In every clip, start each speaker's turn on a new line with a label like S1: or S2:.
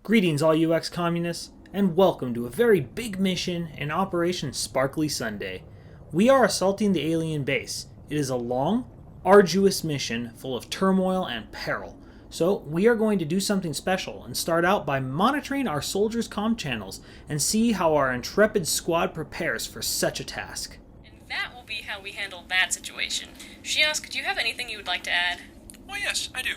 S1: Greetings all you ex-communists, and welcome to a very big mission in Operation Sparkly Sunday. We are assaulting the alien base. It is a long, arduous mission full of turmoil and peril. So we are going to do something special and start out by monitoring our soldiers' comm channels and see how our intrepid squad prepares for such a task.
S2: And that will be how we handle that situation. She asked, do you have anything you would like to add?
S3: Well, yes, I do.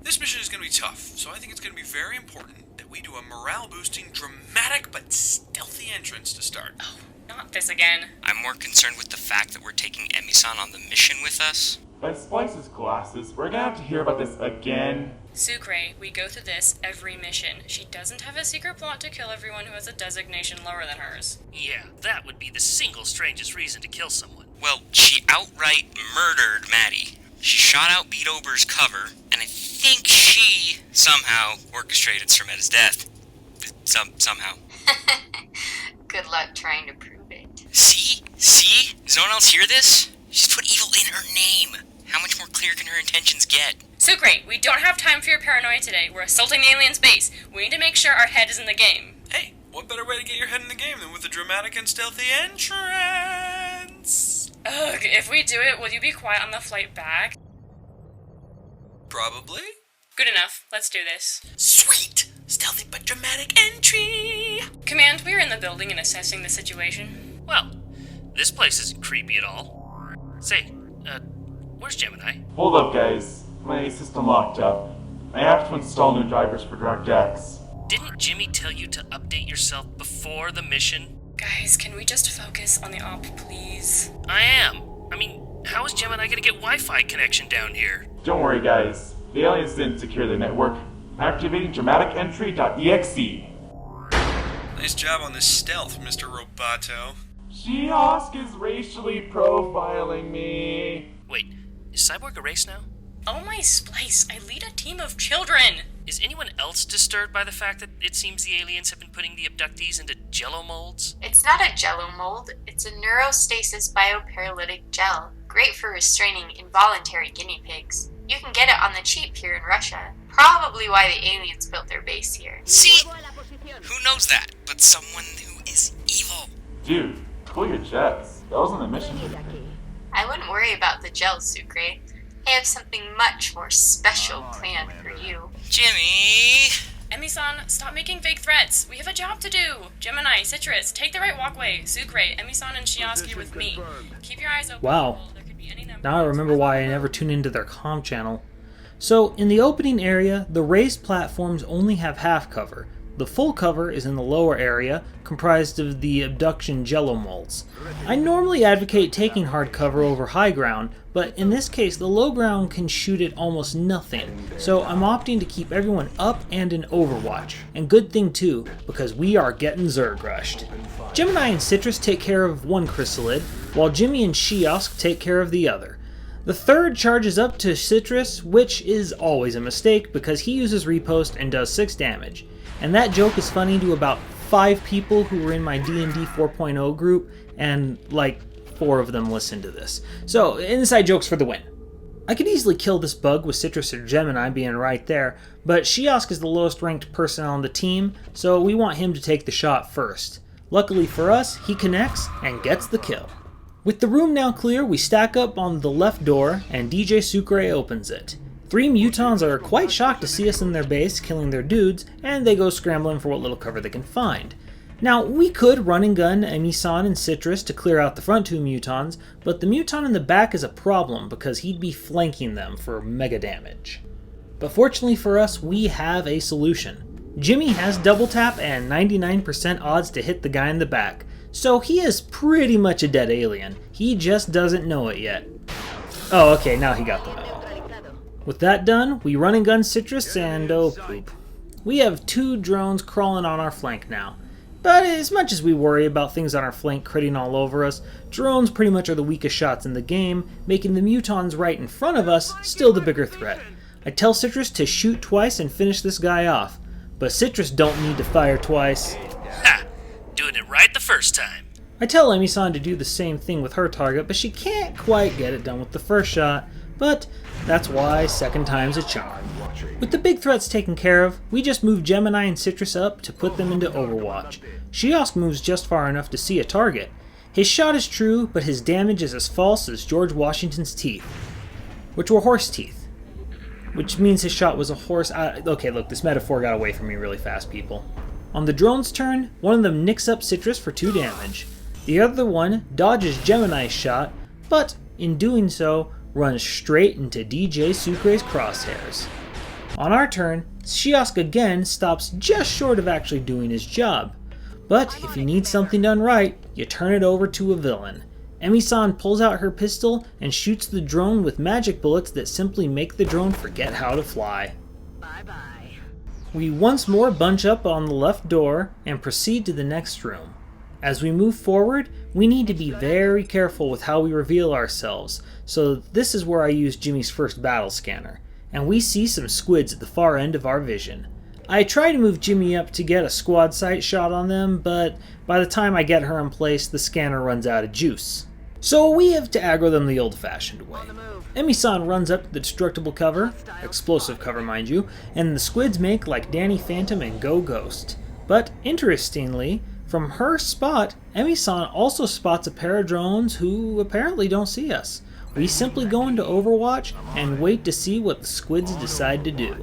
S3: This mission is going to be tough, so I think it's going to be very important that we do a morale-boosting, dramatic, but stealthy entrance to start.
S2: Oh, not this again.
S4: I'm more concerned with the fact that we're taking Emi-san on the mission with us.
S5: By Splice's glasses, we're gonna have to hear about this again.
S2: Sucre, we go through this every mission. She doesn't have a secret plot to kill everyone who has a designation lower than hers.
S6: Yeah, that would be the single strangest reason to kill someone.
S4: Well, she outright murdered Maddie. She shot out Beat Ober's cover, and I think she somehow orchestrated Sermeta's death. Somehow.
S7: Good luck trying to prove it.
S4: See? Does no one else hear this? She's put evil in her name. How much more clear can her intentions get?
S2: Sucre, we don't have time for your paranoia today. We're assaulting the alien's base. We need to make sure our head is in the game.
S3: Hey, what better way to get your head in the game than with a dramatic and stealthy entrance?
S2: Ugh, if we do it, will you be quiet on the flight back?
S3: Probably.
S2: Good enough. Let's do this.
S3: Sweet! Stealthy but dramatic entry!
S2: Command, we are in the building and assessing the situation.
S6: Well, this place isn't creepy at all. Say, where's Gemini?
S5: Hold up, guys. My system locked up. I have to install new drivers for Direct X.
S6: Didn't Jimmy tell you to update yourself before the mission?
S2: Guys, can we just focus on the op, please?
S6: I am. I mean, how is Gemini gonna get Wi-Fi connection down here?
S5: Don't worry, guys. The aliens didn't secure the network. Activating dramaticentry.exe.
S3: Nice job on this stealth, Mr. Roboto.
S5: Shiosk is racially profiling me.
S6: Wait, is Cyborg erased now?
S2: Oh my Splice, I lead a team of children!
S6: Is anyone else disturbed by the fact that it seems the aliens have been putting the abductees into jello molds?
S7: It's not a jello mold, it's a neurostasis bioparalytic gel, great for restraining involuntary guinea pigs. You can get it on the cheap here in Russia. Probably why the aliens built their base here.
S4: See? Who knows that? But someone who is evil.
S5: Dude, cool your jets. That wasn't the mission.
S7: I wouldn't worry about the gel, Sucre. I have something much more special planned for you.
S4: Jimmy!
S2: Emi-san, stop making fake threats. We have a job to do. Gemini, Citrus, take the right walkway. Sucre, Emi-san, and Shioski with me. Keep your eyes open.
S1: Wow.
S2: There could be any number
S1: Now I remember why I never tune into their comm channel. So, in the opening area, the raised platforms only have half cover. The full cover is in the lower area, comprised of the abduction jello molds. I normally advocate taking hard cover over high ground, but in this case the low ground can shoot at almost nothing, so I'm opting to keep everyone up and in overwatch. And good thing too, because we are getting Zerg rushed. Gemini and Citrus take care of one chrysalid, while Jimmy and Shiosk take care of the other. The third charges up to Citrus, which is always a mistake because he uses riposte and does 6 damage. And that joke is funny to about 5 people who were in my D&D 4.0 group, and like 4 of them listen to this. So, inside jokes for the win. I could easily kill this bug with Citrus or Gemini being right there, but Shiosk is the lowest ranked person on the team, so we want him to take the shot first. Luckily for us, he connects and gets the kill. With the room now clear, we stack up on the left door, and DJ Sucre opens it. 3 mutons are quite shocked to see us in their base, killing their dudes, and they go scrambling for what little cover they can find. Now, we could run and gun Emi-san and Citrus to clear out the front 2 mutons, but the muton in the back is a problem because he'd be flanking them for mega damage. But fortunately for us, we have a solution. Jimmy has double tap and 99% odds to hit the guy in the back, so he is pretty much a dead alien. He just doesn't know it yet. Oh, okay, now he got the memo. With that done, we run and gun Citrus and oh poop. We have 2 drones crawling on our flank now. But as much as we worry about things on our flank critting all over us, drones pretty much are the weakest shots in the game, making the mutons right in front of us still the bigger threat. I tell Citrus to shoot twice and finish this guy off, but Citrus don't need to fire twice.
S6: Ha! Doing it right the first time.
S1: I tell Emi-san to do the same thing with her target, but she can't quite get it done with the first shot. But that's why second time's a charm. With the big threats taken care of, we just move Gemini and Citrus up to put them into Overwatch. Shiosk moves just far enough to see a target. His shot is true, but his damage is as false as George Washington's teeth, which were horse teeth. Which means his shot was a horse... okay, look, this metaphor got away from me really fast, people. On the drone's turn, one of them nicks up Citrus for 2 damage. The other one dodges Gemini's shot, but in doing so, runs straight into DJ Sucre's crosshairs. On our turn, Shiosk again stops just short of actually doing his job. But if you need something done right, you turn it over to a villain. Emi-san pulls out her pistol and shoots the drone with magic bullets that simply make the drone forget how to fly.
S8: Bye-bye.
S1: We once more bunch up on the left door and proceed to the next room. As we move forward, we need to be very careful with how we reveal ourselves, so this is where I use Jimmy's first battle scanner, and we see some squids at the far end of our vision. I try to move Jimmy up to get a quad sight shot on them, but by the time I get her in place, the scanner runs out of juice. So we have to aggro them the old-fashioned way. Emi-san runs up to the destructible cover, explosive cover mind you, and the squids make like Danny Phantom and Go Ghost. But interestingly, from her spot, Emi-san also spots a pair of drones who apparently don't see us. We simply go into Overwatch and wait to see what the squids decide to do.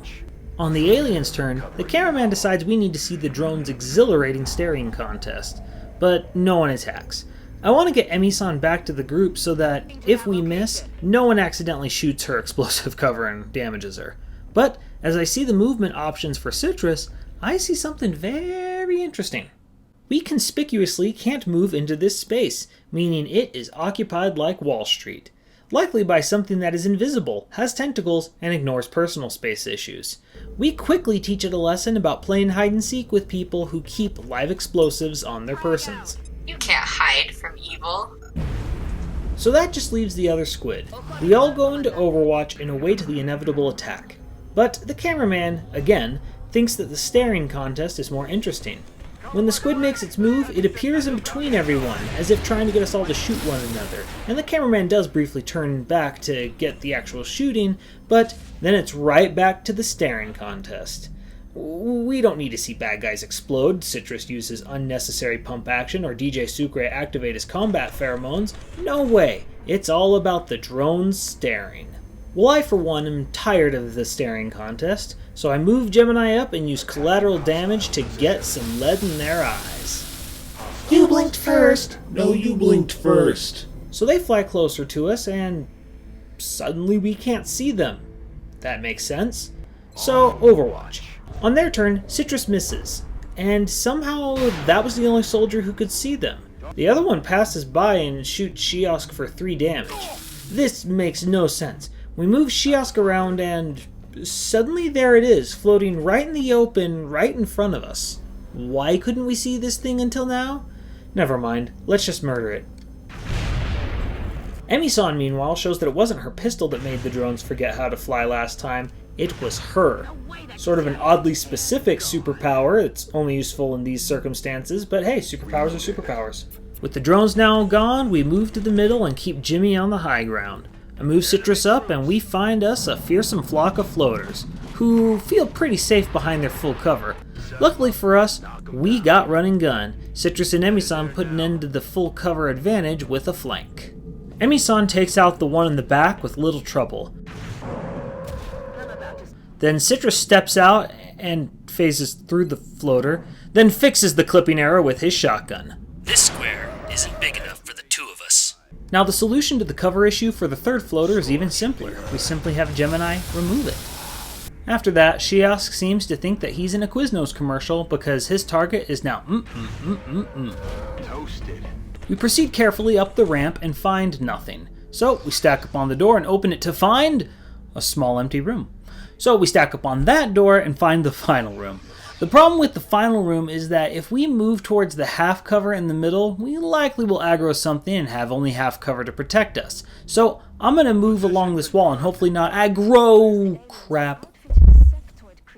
S1: On the alien's turn, the cameraman decides we need to see the drone's exhilarating staring contest, but no one attacks. I want to get Emi-san back to the group so that, if we miss, no one accidentally shoots her explosive cover and damages her. But as I see the movement options for Citrus, I see something very interesting. We conspicuously can't move into this space, meaning it is occupied like Wall Street. Likely by something that is invisible, has tentacles, and ignores personal space issues. We quickly teach it a lesson about playing hide-and-seek with people who keep live explosives on their persons.
S7: You can't hide from evil.
S1: So that just leaves the other squid. We all go into Overwatch and await the inevitable attack. But the cameraman, again, thinks that the staring contest is more interesting. When the squid makes its move, it appears in between everyone, as if trying to get us all to shoot one another. And the cameraman does briefly turn back to get the actual shooting, but then it's right back to the staring contest. We don't need to see bad guys explode, Citrus uses unnecessary pump action, or DJ Sucre activate his combat pheromones. No way! It's all about the drones staring. Well, I for one am tired of the staring contest, so I move Gemini up and use collateral damage to get some lead in their eyes.
S8: You blinked first!
S9: No, you blinked first.
S1: So they fly closer to us and suddenly we can't see them. That makes sense. So, Overwatch. On their turn, Citrus misses, and somehow that was the only soldier who could see them. The other one passes by and shoots Shiosk for 3 damage. This makes no sense. We move Shiosk around and suddenly there it is, floating right in the open, right in front of us. Why couldn't we see this thing until now? Never mind, let's just murder it. Emi-san, meanwhile, shows that it wasn't her pistol that made the drones forget how to fly last time. It was her. Sort of an oddly specific superpower. It's only useful in these circumstances, but hey, superpowers are superpowers. With the drones now gone, we move to the middle and keep Jimmy on the high ground. I move Citrus up and we find us a fearsome flock of floaters, who feel pretty safe behind their full cover. Luckily for us, we got run and gun. Citrus and Emi-san put an end to the full cover advantage with a flank. Emi-san takes out the one in the back with little trouble. Then Citrus steps out and phases through the floater, then fixes the clipping error with his shotgun.
S6: This square isn't big enough for the 2 of us.
S1: Now the solution to the cover issue for the 3rd floater is even simpler. We simply have Gemini remove it. After that, Shiosk seems to think that he's in a Quiznos commercial because his target is now
S9: Toasted.
S1: We proceed carefully up the ramp and find nothing. So we stack up on the door and open it to find a small empty room. So we stack up on that door and find the final room. The problem with the final room is that if we move towards the half cover in the middle, we likely will aggro something and have only half cover to protect us. So I'm going to move along this wall and hopefully not aggro crap.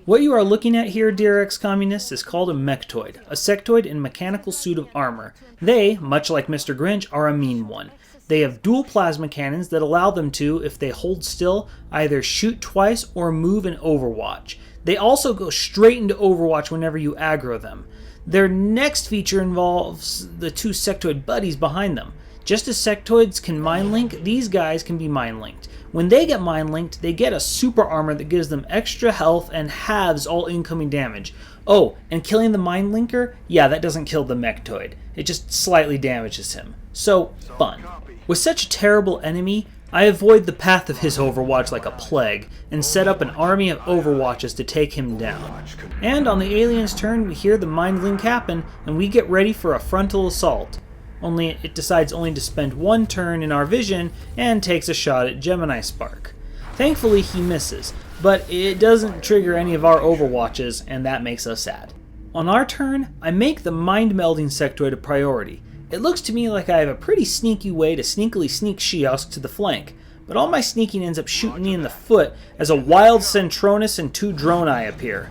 S1: What you are looking at here, dear ex-communists, is called a mechtoid, a sectoid in mechanical suit of armor. They, much like Mr. Grinch, are a mean one. They have dual plasma cannons that allow them to, if they hold still, either shoot twice or move in Overwatch. They also go straight into Overwatch whenever you aggro them. Their next feature involves the two sectoid buddies behind them. Just as sectoids can mind link, these guys can be mind linked. When they get mind linked, they get a super armor that gives them extra health and halves all incoming damage. Oh, and killing the mind linker? Yeah, that doesn't kill the mechtoid. It just slightly damages him. So, fun. With such a terrible enemy, I avoid the path of his Overwatch like a plague, and set up an army of Overwatches to take him down. And on the alien's turn, we hear the mind link happen, and we get ready for a frontal assault. Only it decides only to spend one turn in our vision, and takes a shot at Gemini Spark. Thankfully he misses, but it doesn't trigger any of our Overwatches, and that makes us sad. On our turn, I make the mind melding sectoid a priority. It looks to me like I have a pretty sneaky way to sneakily sneak Shiosk to the flank, but all my sneaking ends up shooting me in the foot as a wild Centronus and 2 Drone Eye appear.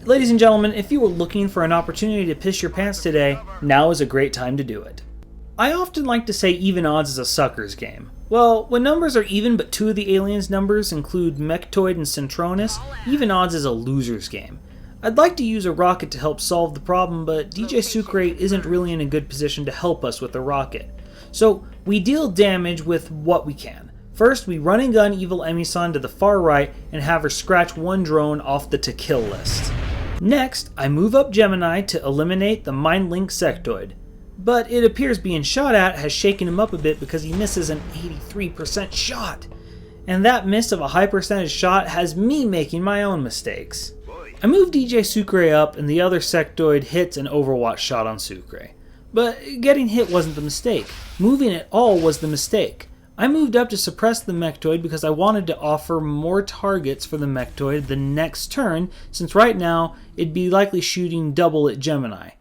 S1: Ladies and gentlemen, if you were looking for an opportunity to piss your pants today, now is a great time to do it. I often like to say even odds is a sucker's game. Well, when numbers are even but 2 of the aliens' numbers include Mechtoid and Centronus, even odds is a loser's game. I'd like to use a rocket to help solve the problem, but DJ Sucre isn't really in a good position to help us with the rocket. So we deal damage with what we can. First, we run and gun Evil Emisan to the far right and have her scratch 1 drone off the to kill list. Next, I move up Gemini to eliminate the Mind Link sectoid. But it appears being shot at has shaken him up a bit because he misses an 83% shot. And that miss of a high percentage shot has me making my own mistakes. I move DJ Sucre up and the other sectoid hits an Overwatch shot on Sucre. But getting hit wasn't the mistake. Moving at all was the mistake. I moved up to suppress the mechtoid because I wanted to offer more targets for the mechtoid the next turn, since right now it'd be likely shooting double at Gemini.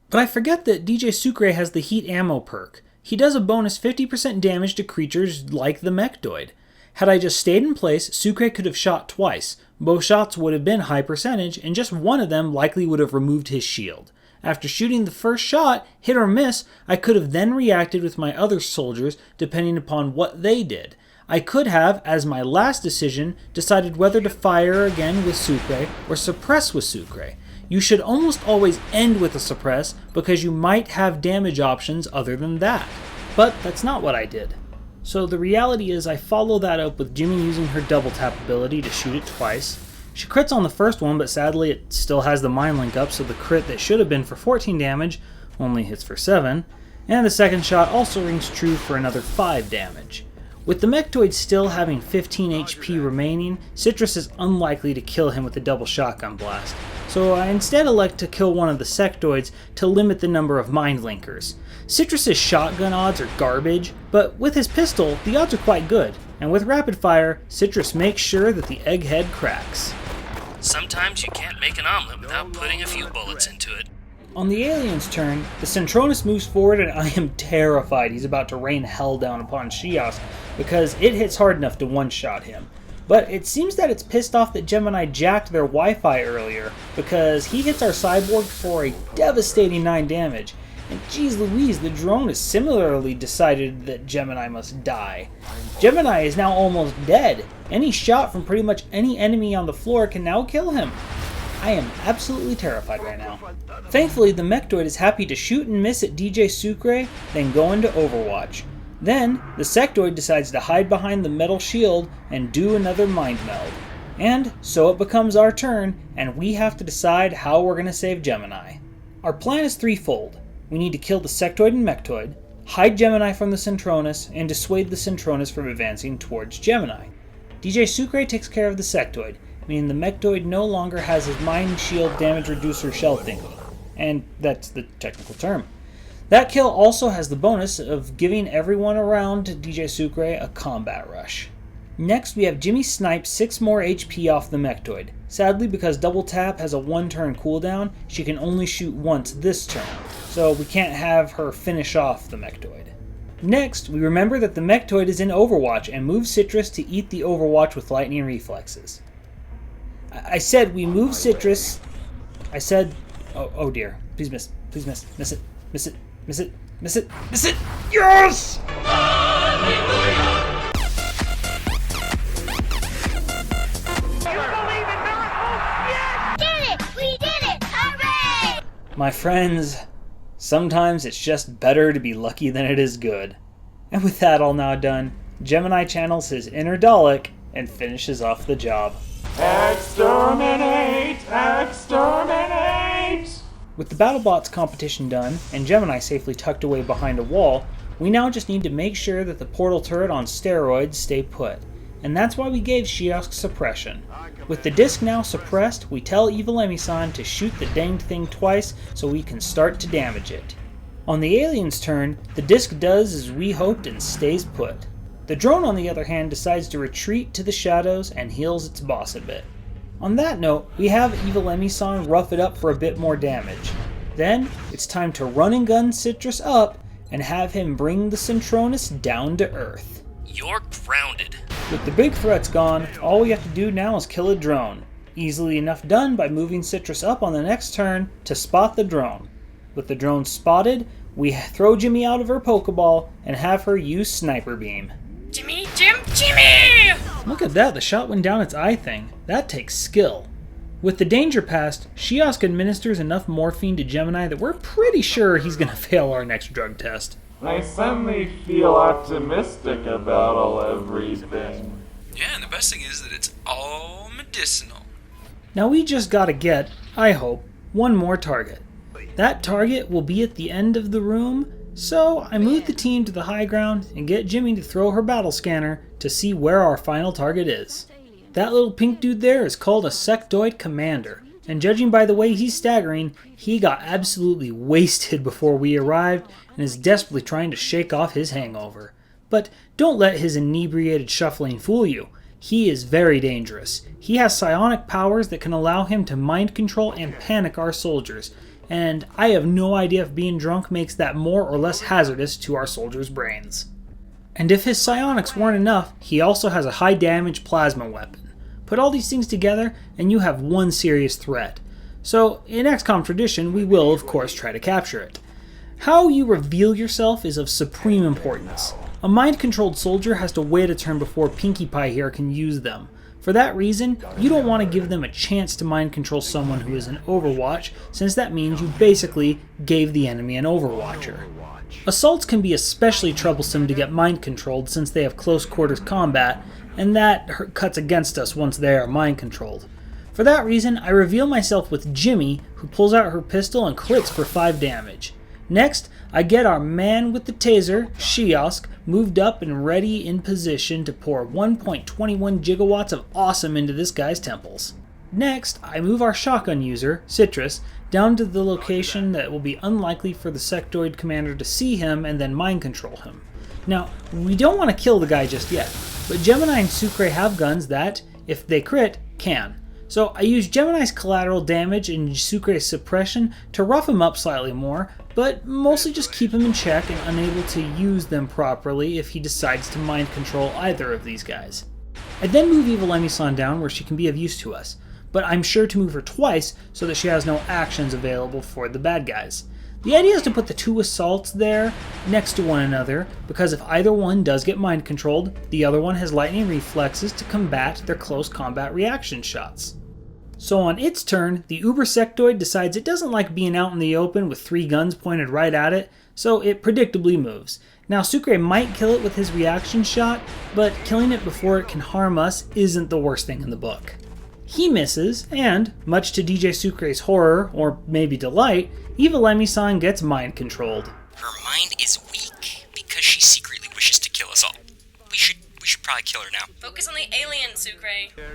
S1: But I forget that DJ Sucre has the heat ammo perk. He does a bonus 50% damage to creatures like the mechtoid. Had I just stayed in place, Sucre could have shot twice. Both shots would have been high percentage, and just one of them likely would have removed his shield. After shooting the first shot, hit or miss, I could have then reacted with my other soldiers depending upon what they did. I could have, as my last decision, decided whether to fire again with Sucre or suppress with Sucre. You should almost always end with a suppress because you might have damage options other than that. But that's not what I did. So the reality is I follow that up with Jimmy using her double tap ability to shoot it twice. She crits on the first one, but sadly it still has the mind link up, so the crit that should have been for 14 damage only hits for 7. And the second shot also rings true for another 5 damage. With the mechtoid still having 15 HP remaining, Citrus is unlikely to kill him with a double shotgun blast. So I instead elect to kill one of the sectoids to limit the number of mind linkers. Citrus's shotgun odds are garbage, but with his pistol, the odds are quite good. And with rapid fire, Citrus makes sure that the egghead cracks.
S6: Sometimes you can't make an omelet without putting a few bullets into it.
S1: On the alien's turn, the Centronus moves forward and I am terrified he's about to rain hell down upon Shios because it hits hard enough to one-shot him. But it seems that it's pissed off that Gemini jacked their Wi-Fi earlier because he hits our cyborg for a devastating 9 damage. And geez Louise, the drone has similarly decided that Gemini must die. Gemini is now almost dead. Any shot from pretty much any enemy on the floor can now kill him. I am absolutely terrified right now. Thankfully, the mechtoid is happy to shoot and miss at DJ Sucre, then go into Overwatch. Then, the sectoid decides to hide behind the metal shield and do another mind meld. And so it becomes our turn, and we have to decide how we're going to save Gemini. Our plan is threefold. We need to kill the sectoid and mechtoid, hide Gemini from the Centronus, and dissuade the Centronus from advancing towards Gemini. DJ Sucre takes care of the sectoid, meaning the mechtoid no longer has his mind shield damage reducer shell thingy. And that's the technical term. That kill also has the bonus of giving everyone around DJ Sucre a combat rush. Next, we have Jimmy snipe 6 more HP off the mechtoid. Sadly, because double tap has a 1-turn cooldown, she can only shoot once this turn, so we can't have her finish off the mechtoid. Next, we remember that the mechtoid is in Overwatch and move Citrus to eat the Overwatch with lightning reflexes. I said we move Citrus. I said, oh dear, please miss it, miss it, miss it, miss it, miss it, yes! My friends, sometimes it's just better to be lucky than it is good. And with that all now done, Gemini channels his inner Dalek and finishes off the job.
S5: Exterminate! Exterminate!
S1: With the BattleBots competition done, and Gemini safely tucked away behind a wall, we now just need to make sure that the portal turret on steroids stay put. And that's why we gave Shiosk suppression. With the disc now suppressed, we tell Evil Emi-san to shoot the danged thing twice so we can start to damage it. On the alien's turn, the disc does as we hoped and stays put. The drone on the other hand decides to retreat to the shadows and heals its boss a bit. On that note, we have Evil Emi-san rough it up for a bit more damage. Then, it's time to run and gun Citrus up and have him bring the Centronus down to Earth.
S6: You're grounded.
S1: With the big threats gone, all we have to do now is kill a drone. Easily enough done by moving Citrus up on the next turn to spot the drone. With the drone spotted, we throw Jimmy out of her Pokeball and have her use Sniper Beam.
S2: Jimmy!
S1: Look at that, the shot went down its eye thing. That takes skill. With the danger past, Shiosk administers enough morphine to Gemini that we're pretty sure he's gonna fail our next drug test.
S5: I suddenly feel optimistic about everything.
S3: Yeah, and the best thing is that it's all medicinal.
S1: Now we just gotta get, I hope, one more target. That target will be at the end of the room, so I move the team to the high ground and get Jimmy to throw her battle scanner to see where our final target is. That little pink dude there is called a Sectoid Commander, and judging by the way he's staggering, he got absolutely wasted before we arrived and is desperately trying to shake off his hangover. But don't let his inebriated shuffling fool you. He is very dangerous. He has psionic powers that can allow him to mind control and panic our soldiers, and I have no idea if being drunk makes that more or less hazardous to our soldiers' brains. And if his psionics weren't enough, he also has a high damage plasma weapon. Put all these things together and you have one serious threat. So, in XCOM tradition, we will of course try to capture it. How you reveal yourself is of supreme importance. A mind-controlled soldier has to wait a turn before Pinkie Pie here can use them. For that reason, you don't want to give them a chance to mind control someone who is an Overwatch, since that means you basically gave the enemy an Overwatcher. Assaults can be especially troublesome to get mind controlled since they have close quarters combat, and that cuts against us once they are mind controlled. For that reason, I reveal myself with Jimmy, who pulls out her pistol and crits for 5 damage. Next, I get our man with the taser, Shiosk, moved up and ready in position to pour 1.21 gigawatts of awesome into this guy's temples. Next, I move our shotgun user, Citrus, down to the location that will be unlikely for the Sectoid Commander to see him and then mind control him. Now, we don't want to kill the guy just yet, but Gemini and Sucre have guns that, if they crit, can. So I use Gemini's collateral damage and Sucre's suppression to rough him up slightly more, but mostly just keep him in check and unable to use them properly if he decides to mind control either of these guys. I then move Evil Emi-san down where she can be of use to us, but I'm sure to move her twice so that she has no actions available for the bad guys. The idea is to put the 2 assaults there next to one another, because if either one does get mind controlled, the other one has lightning reflexes to combat their close combat reaction shots. So on its turn, the Uber Sectoid decides it doesn't like being out in the open with 3 guns pointed right at it, so it predictably moves. Now Sucre might kill it with his reaction shot, but killing it before it can harm us isn't the worst thing in the book. He misses, and, much to DJ Sucre's horror, or maybe delight, Evil Emi-san gets mind controlled.
S4: Her mind is weak because she secretly wishes to kill us all. We should probably kill her now.
S2: Focus on the alien, Sucre.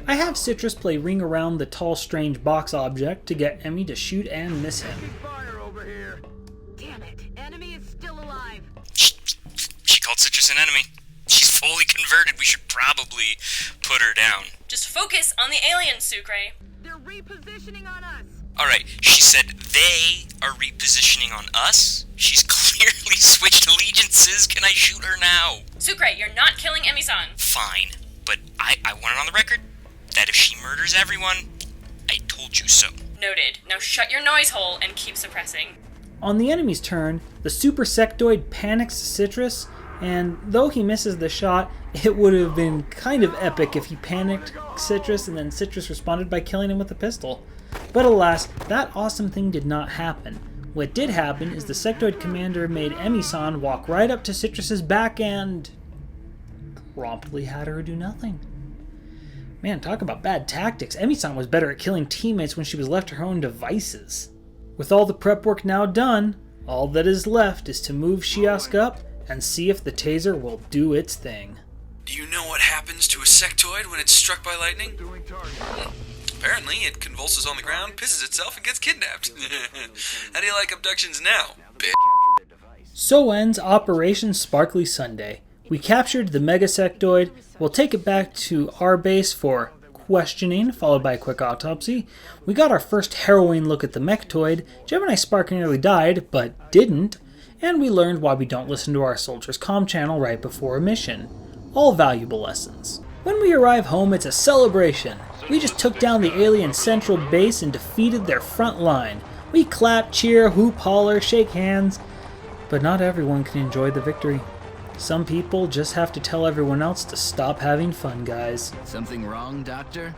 S1: I have Citrus play ring around the tall strange box object to get Emmy to shoot and miss him.
S8: Damn it, enemy is still alive.
S4: She called Citrus an enemy. She's fully converted. We should probably put her down.
S2: Just focus on the alien, Sucre.
S8: They're repositioning on us.
S4: Alright, she said they are repositioning on us? She's clearly switched allegiances. Can I shoot her now?
S2: Sucre, you're not killing Emi-san.
S4: Fine, but I want it on the record that if she murders everyone, I told you so.
S2: Noted. Now shut your noise hole and keep suppressing.
S1: On the enemy's turn, the Super Sectoid panics Citrus, and though he misses the shot, it would have been kind of epic if he panicked Citrus and then Citrus responded by killing him with a pistol. But alas, that awesome thing did not happen. What did happen is the sectoid commander made Emi-san walk right up to Citrus's back and promptly had her do nothing. Man, talk about bad tactics. Emi-san was better at killing teammates when she was left to her own devices. With all the prep work now done, all that is left is to move Shiask up and see if the taser will do its thing.
S3: Do you know what happens to a sectoid when it's struck by lightning? Apparently, it convulses on the ground, pisses itself, and gets kidnapped. How do you like abductions now, bitch?
S1: So ends Operation Sparkly Sunday. We captured the Mega Sectoid. We'll take it back to our base for questioning, followed by a quick autopsy. We got our first harrowing look at the Mechtoid. Gemini Spark nearly died, but didn't. And we learned why we don't listen to our soldiers' comm channel right before a mission. All valuable lessons. When we arrive home, it's a celebration. We just took down the alien central base and defeated their front line. We clap, cheer, hoop, holler, shake hands. But not everyone can enjoy the victory. Some people just have to tell everyone else to stop having fun, guys.
S10: Something wrong, Doctor?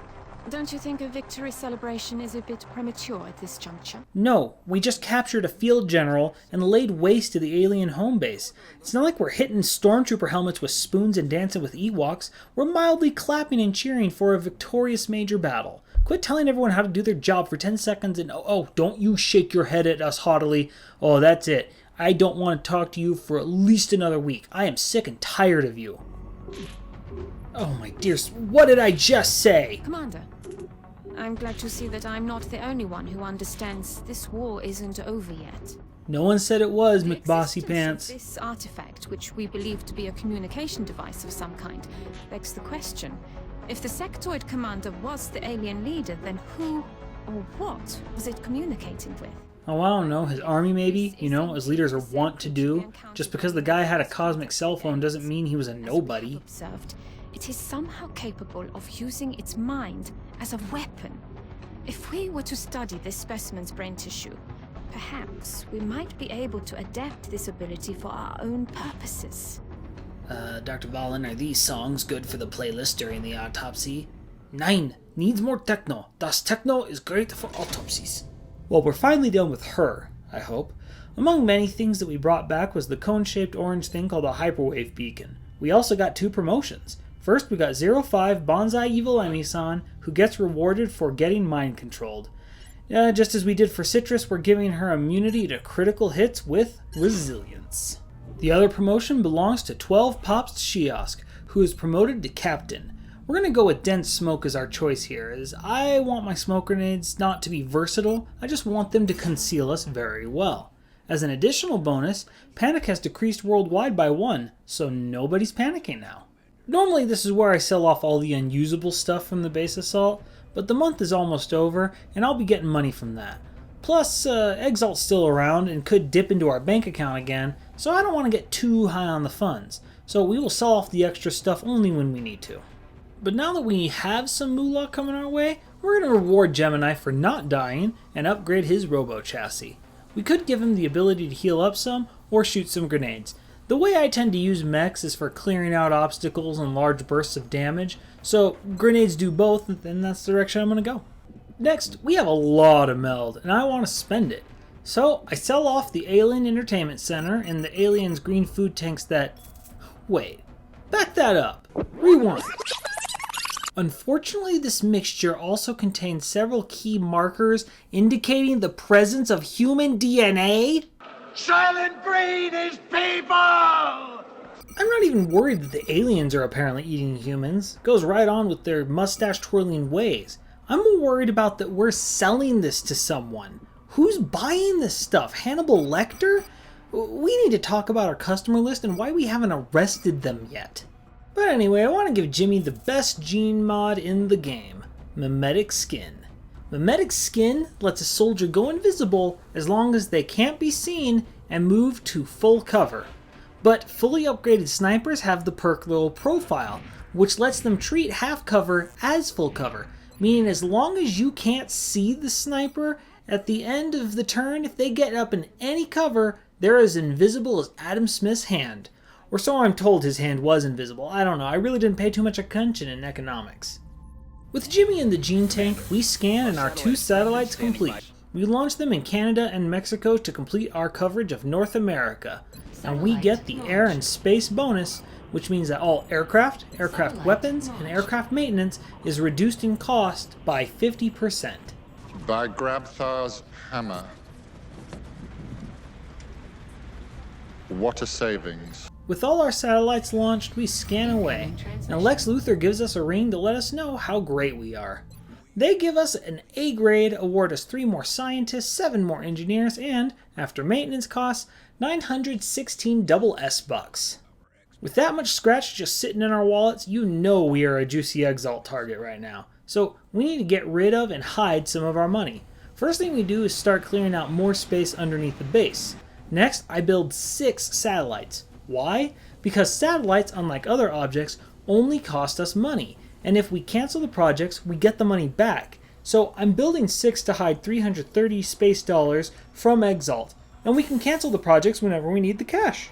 S8: Don't you think a victory celebration is a bit premature at this juncture?
S1: No, we just captured a field general and laid waste to the alien home base. It's not like we're hitting stormtrooper helmets with spoons and dancing with Ewoks. We're mildly clapping and cheering for a victorious major battle. Quit telling everyone how to do their job for 10 seconds and don't you shake your head at us haughtily. Oh, that's it. I don't want to talk to you for at least another week. I am sick and tired of you. Oh my dear, what did I just say?
S8: Commander, I'm glad to see that I'm not the only one who understands this war isn't over yet.
S1: No one said it was,
S8: The
S1: McBossy
S8: existence
S1: Pants.
S8: of this artifact, which we believe to be a communication device of some kind, begs the question. If the sectoid commander was the alien leader, then who or what was it communicating with?
S1: Oh, I don't know, his army maybe, as leaders are wont to do. Just because the guy had a cosmic cell phone doesn't mean he was a nobody.
S8: Observed, it is somehow capable of using its mind as a weapon. If we were to study this specimen's brain tissue, perhaps we might be able to adapt this ability for our own purposes.
S1: Dr. Valen, are these songs good for the playlist during the autopsy? Nein, needs more techno. Das techno is great for autopsies. Well, we're finally done with her, I hope. Among many things that we brought back was the cone-shaped orange thing called a hyperwave beacon. We also got 2 promotions. First, we got 05 Bonsai Evil Emi-san, who gets rewarded for getting mind controlled. Just as we did for Citrus, we're giving her immunity to critical hits with resilience. The other promotion belongs to 12 Pops Shiask, who is promoted to Captain. We're going to go with Dense Smoke as our choice here, as I want my smoke grenades not to be versatile, I just want them to conceal us very well. As an additional bonus, panic has decreased worldwide by 1, so nobody's panicking now. Normally this is where I sell off all the unusable stuff from the base assault, but the month is almost over, and I'll be getting money from that. Plus, Exalt's still around and could dip into our bank account again, so I don't want to get too high on the funds, so we will sell off the extra stuff only when we need to. But now that we have some moolah coming our way, we're going to reward Gemini for not dying and upgrade his robo-chassis. We could give him the ability to heal up some or shoot some grenades. The way I tend to use mechs is for clearing out obstacles and large bursts of damage, so grenades do both, and that's the direction I'm going to go. Next, we have a lot of meld, and I want to spend it. So I sell off the Alien Entertainment Center and the Alien's green food tanks that... Wait, back that up. Rewind. Unfortunately, this mixture also contains several key markers indicating the presence of human DNA.
S9: Silent breed is people!
S1: I'm not even worried that the aliens are apparently eating humans. Goes right on with their mustache-twirling ways. I'm more worried about that we're selling this to someone. Who's buying this stuff? Hannibal Lecter? We need to talk about our customer list and why we haven't arrested them yet. But anyway, I want to give Jimmy the best gene mod in the game, Mimetic Skin. Mimetic Skin lets a soldier go invisible as long as they can't be seen and move to full cover. But fully upgraded snipers have the perk Low Profile, which lets them treat half cover as full cover, meaning as long as you can't see the sniper, at the end of the turn, if they get up in any cover, they're as invisible as Adam Smith's hand. Or so I'm told his hand was invisible. I don't know. I really didn't pay too much attention in economics. With Jimmy and the Gene Tank, we scan and our 2 satellites complete. We launch them in Canada and Mexico to complete our coverage of North America. And we get the air and space bonus, which means that all aircraft, aircraft weapons, and aircraft maintenance is reduced in cost by 50%.
S10: By Grabthar's hammer. What a savings.
S1: With all our satellites launched, we scan away, and Lex Luthor gives us a ring to let us know how great we are. They give us an A grade, award us 3 more scientists, 7 more engineers, and, after maintenance costs, 916 double S bucks. With that much scratch just sitting in our wallets, you know we are a juicy Exalt target right now. So we need to get rid of and hide some of our money. First thing we do is start clearing out more space underneath the base. Next, I build 6 satellites. Why? Because satellites, unlike other objects, only cost us money. And if we cancel the projects, we get the money back. So I'm building 6 to hide 330 space dollars from Exalt. And we can cancel the projects whenever we need the cash.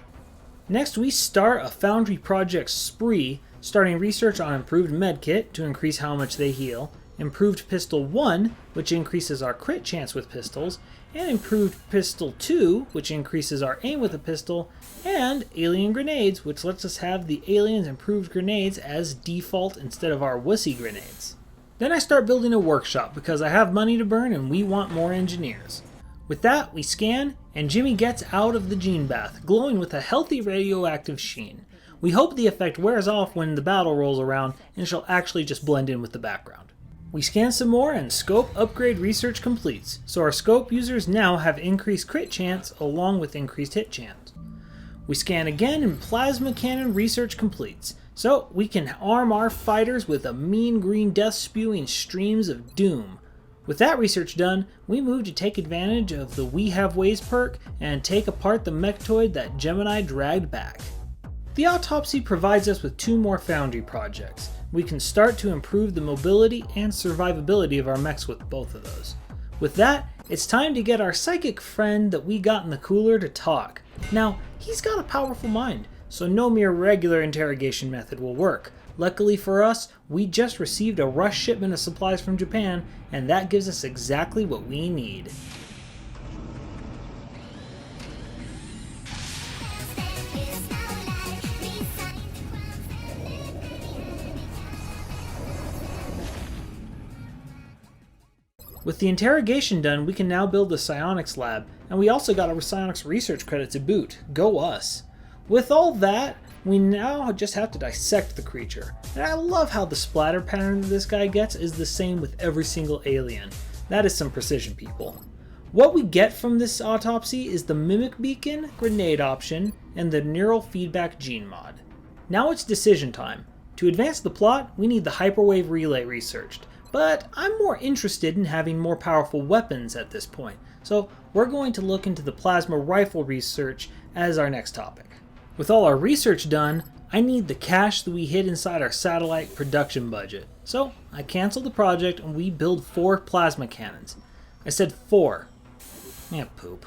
S1: Next, we start a Foundry project spree, starting research on improved medkit to increase how much they heal, improved pistol 1, which increases our crit chance with pistols, and improved pistol 2, which increases our aim with a pistol, and alien grenades, which lets us have the aliens' improved grenades as default instead of our wussy grenades. Then I start building a workshop because I have money to burn and we want more engineers. With that, we scan, and Jimmy gets out of the gene bath, glowing with a healthy radioactive sheen. We hope the effect wears off when the battle rolls around and she'll actually just blend in with the background. We scan some more and scope upgrade research completes, so our scope users now have increased crit chance along with increased hit chance. We scan again and plasma cannon research completes, so we can arm our fighters with a mean green death spewing streams of doom. With that research done, we move to take advantage of the We Have Ways perk and take apart the mechtoid that Gemini dragged back. The autopsy provides us with 2 more Foundry projects. We can start to improve the mobility and survivability of our mechs with both of those. With that, it's time to get our psychic friend that we got in the cooler to talk. Now, he's got a powerful mind, so no mere regular interrogation method will work. Luckily for us, we just received a rush shipment of supplies from Japan, and that gives us exactly what we need. With the interrogation done, we can now build the psionics lab, and we also got a psionics research credit to boot. Go us! With all that, we now just have to dissect the creature. And I love how the splatter pattern this guy gets is the same with every single alien. That is some precision, people. What we get from this autopsy is the Mimic Beacon, Grenade option, and the Neural Feedback Gene mod. Now it's decision time. To advance the plot, we need the Hyperwave Relay researched. But I'm more interested in having more powerful weapons at this point, so we're going to look into the plasma rifle research as our next topic. With all our research done, I need the cash that we hid inside our satellite production budget. So I cancel the project and we build 4 plasma cannons. I said 4. Yeah, poop.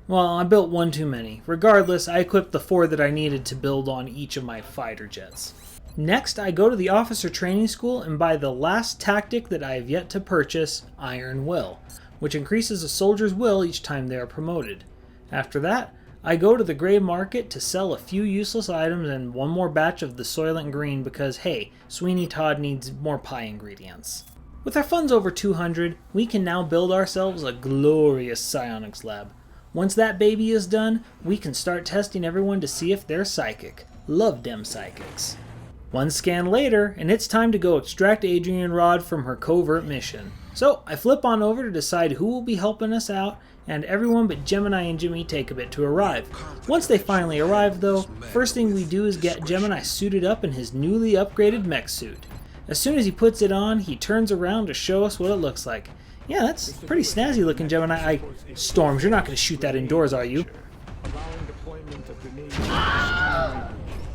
S1: Well, I built 1 too many. Regardless, I equipped the 4 that I needed to build on each of my fighter jets. Next, I go to the officer training school and buy the last tactic that I have yet to purchase, Iron Will, which increases a soldier's will each time they are promoted. After that, I go to the gray market to sell a few useless items and 1 more batch of the Soylent Green because, hey, Sweeney Todd needs more pie ingredients. With our funds over 200, we can now build ourselves a glorious psionics lab. Once that baby is done, we can start testing everyone to see if they're psychic. Love dem psychics. 1 scan later, and it's time to go extract Adrian Rod from her covert mission. So I flip on over to decide who will be helping us out, and everyone but Gemini and Jimmy take a bit to arrive. Once they finally arrive though, first thing we do is get Gemini suited up in his newly upgraded mech suit. As soon as he puts it on, he turns around to show us what it looks like. Yeah, that's pretty snazzy looking, Gemini. Storms, you're not going to shoot that indoors, are you?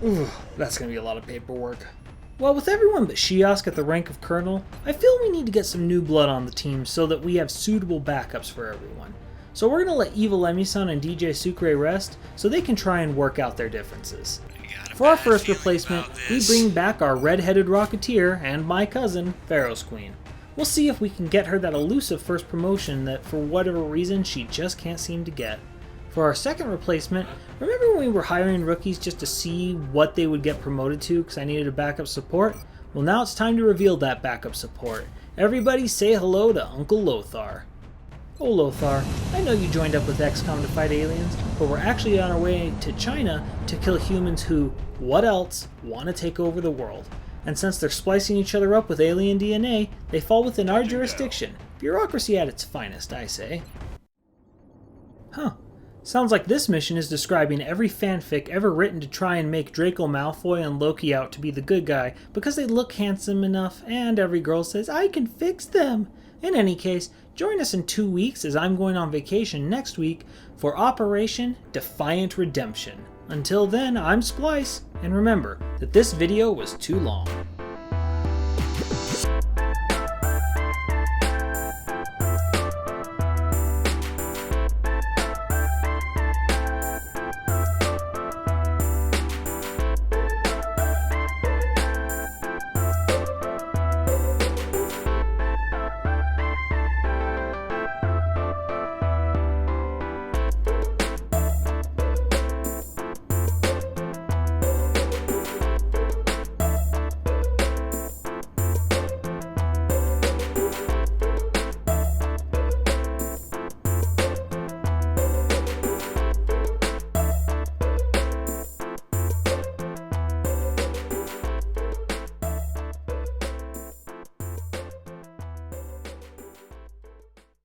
S1: Ooh, that's going to be a lot of paperwork. Well, with everyone but Shiosk at the rank of Colonel, I feel we need to get some new blood on the team so that we have suitable backups for everyone. So we're going to let Evil Emi-san and DJ Sucre rest so they can try and work out their differences.
S4: You gotta
S1: For our first replacement, we bring back our red-headed Rocketeer and my cousin, Pharaoh's Queen. We'll see if we can get her that elusive first promotion that for whatever reason she just can't seem to get. For our second replacement, remember when we were hiring rookies just to see what they would get promoted to because I needed a backup support? Well, now it's time to reveal that backup support. Everybody say hello to Uncle Lothar. Oh Lothar, I know you joined up with XCOM to fight aliens, but we're actually on our way to China to kill humans who, what else, want to take over the world. And since they're splicing each other up with alien DNA, they fall within our jurisdiction. Bureaucracy at its finest, I say. Huh. Sounds like this mission is describing every fanfic ever written to try and make Draco Malfoy and Loki out to be the good guy because they look handsome enough and every girl says, I can fix them. In any case, join us in 2 weeks as I'm going on vacation next week for Operation Defiant Redemption. Until then, I'm Splice, and remember that this video was too long.